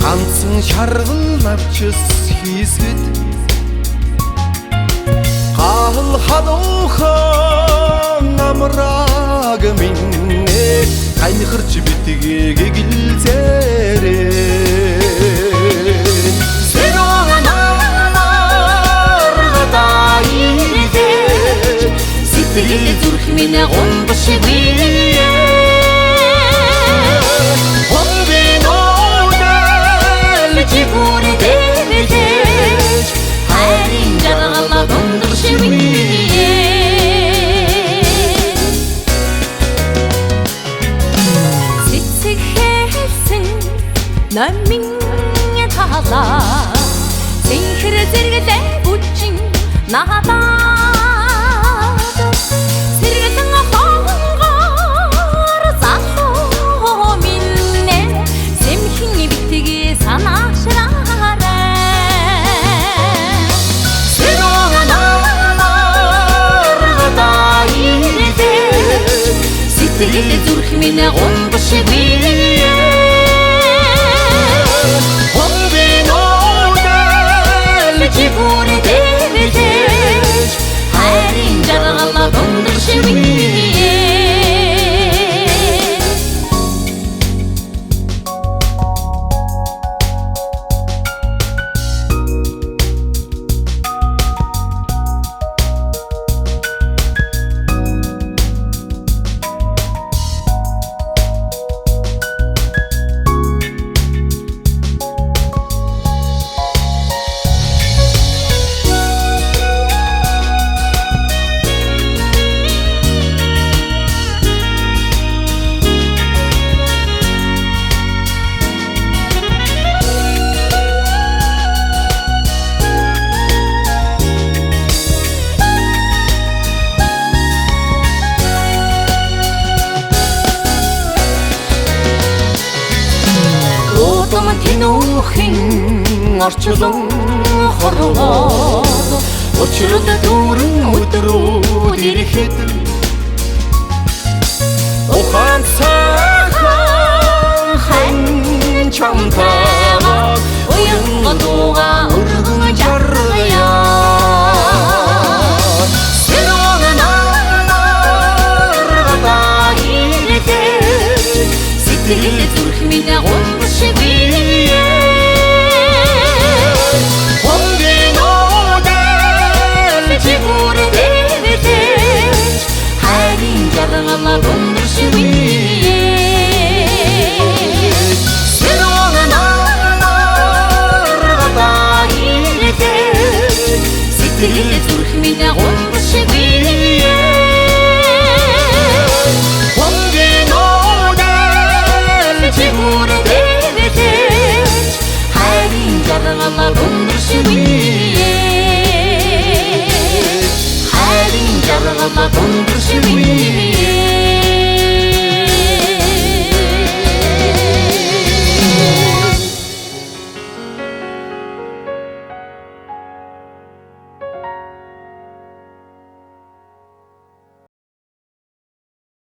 ганцхан шаргал навчис хийсгэд гал халуухан амрааг минь танихарч битгийг гэлзээрээ сэтгэл зүрх минь гомдош бие хонбинодэл жигүр дэвэж хайрын жаргал гомдош бие цэцэг хэлсэн номин талаа синхэр зэрэглээ бүчин надаа сэтгэл зүрх минь гомдош бие хонбинодэл жигүр дэвэж хайрын жаргал гомдош бие тэнүүхэн орчлон хорлоод өчрөд дүүрэн өдрүүд ирэхэд ухаан сайхан чамтай